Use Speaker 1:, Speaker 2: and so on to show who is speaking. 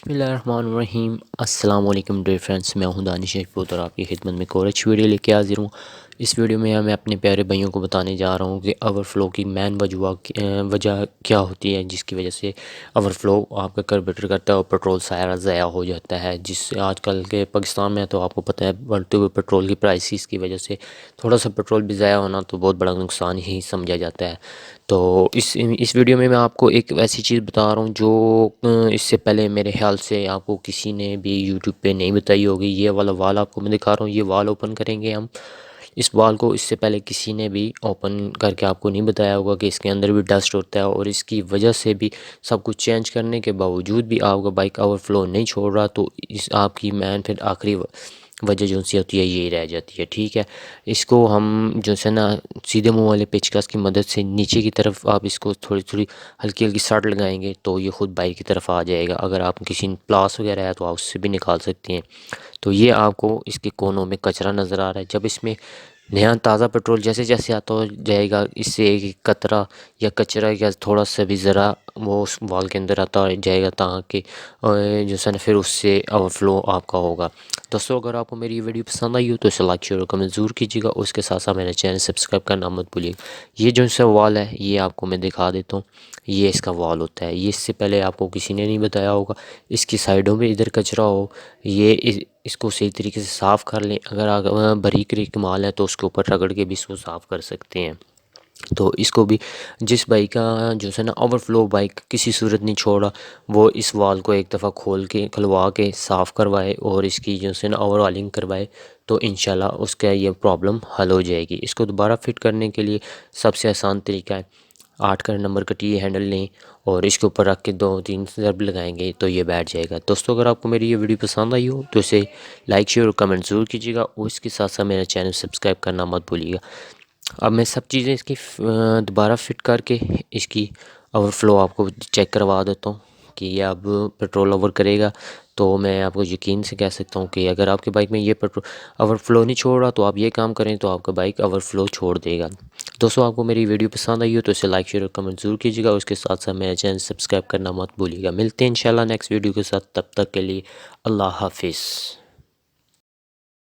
Speaker 1: बिस्मिल्लाहिर्रहमानिर्रहीम। अस्सलाम वालेकुम डियर फ्रेंड्स, मैं हूं दानिश और आपकी खिदमत में एक और अच्छी वीडियो लेके हाजिर हूं। इस वीडियो में मैं अपने प्यारे भाइयों को बताने जा रहा हूं कि ओवरफ़्लो की मेन वजह क्या होती है, जिसकी वजह से ओवरफ़्लो आपका कार्बोरेटर करता है और पेट्रोल सारा ज़ाया हो जाता है। जिससे आजकल के पाकिस्तान में तो आपको पता है बढ़ते हुए पेट्रोल की प्राइसेस की वजह से थोड़ा सा पेट्रोल भी ज़ाया होना तो बहुत बड़ा नुकसान ही समझा जाता है। तो इस वीडियो में मैं आपको एक ऐसी चीज़ बता रहा हूँ जो इससे पहले मेरे ख्याल से आपको किसी ने भी यूट्यूब पे नहीं बताई होगी। ये वाला वाल आपको मैं दिखा रहा हूँ, ये वाल ओपन करेंगे हम। इस वाल को इससे पहले किसी ने भी ओपन करके आपको नहीं बताया होगा कि इसके अंदर भी डस्ट होता है, और इसकी वजह से भी सब कुछ चेंज करने के बावजूद भी आपका बाइक ओवरफ्लो नहीं छोड़ रहा, तो इस आपकी मैन फिर आखिरी वजह जो सी होती है यही रह जाती है। ठीक है, इसको हम जो है ना सीधे मुंह वाले पेचकस की मदद से नीचे की तरफ आप इसको थोड़ी थोड़ी हल्की हल्की सट लगाएंगे तो ये खुद बाइक की तरफ आ जाएगा। अगर आप किसी प्लास वगैरह है तो आप उससे भी निकाल सकते हैं। तो ये आपको इसके कोनों में कचरा नज़र आ रहा है। जब इसमें नया ताज़ा पेट्रोल जैसे जैसे आता हो जाएगा, इससे एक कतरा या कचरा या थोड़ा सा भी ज़रा वो उस वाल के अंदर आता जाएगा, ताकि जो है ना फिर उससे ओवरफ्लो आपका होगा। दोस्तों, अगर आपको मेरी ये वीडियो पसंद आई हो तो इसे लाइक शेयर और कमेंट ज़रूर कीजिएगा। उसके साथ साथ मेरा चैनल सब्सक्राइब करना मत भूलिएगा। ये जो सा वाल है ये आपको मैं दिखा देता हूँ, ये इसका वाल होता है। ये इससे पहले आपको किसी ने नहीं बताया होगा। इसकी साइडों में इधर कचरा हो, ये इसको सही तरीके से साफ़ कर लें। अगर आप बारीक बारीक माल है तो उसके ऊपर रगड़ के भी इसको साफ़ कर सकते हैं। तो इसको भी जिस बाइक का जो है ना ओवरफ्लो बाइक किसी सूरत नहीं छोड़ा, वो इस वाल को एक दफ़ा खोल के खुलवा के साफ़ करवाए और इसकी जो है ना ओवरऑलिंग करवाए, तो इंशाल्लाह उसका ये प्रॉब्लम हल हो जाएगी। इसको दोबारा फिट करने के लिए सबसे आसान तरीका है, 8 का नंबर का टी हैंडल लें और इसके ऊपर रख के 2-3 ज़रब लगाएंगे तो ये बैठ जाएगा। दोस्तों, अगर आपको मेरी ये वीडियो पसंद आई हो तो इसे लाइक शेयर और कमेंट ज़रूर कीजिएगा, और इसके साथ साथ मेरा चैनल सब्सक्राइब करना मत भूलिएगा। अब मैं सब चीज़ें इसकी दोबारा फिट करके इसकी ओवरफ्लो आपको चेक करवा देता हूँ कि ये अब पेट्रोल ओवर करेगा। तो मैं आपको यकीन से कह सकता हूँ कि अगर आपके बाइक में ये पेट्रोल ओवरफ्लो नहीं छोड़ रहा तो आप ये काम करें तो आपका बाइक ओवरफ्लो छोड़ देगा। दोस्तों, आपको मेरी वीडियो पसंद आई हो तो इसे लाइक शेयर और कमेंट ज़रूर कीजिएगा। उसके साथ साथ मेरा चैनल सब्सक्राइब करना मत भूलिएगा। मिलते हैं इंशाल्लाह नेक्स्ट वीडियो के साथ, तब तक के लिए अल्लाह हाफिज़।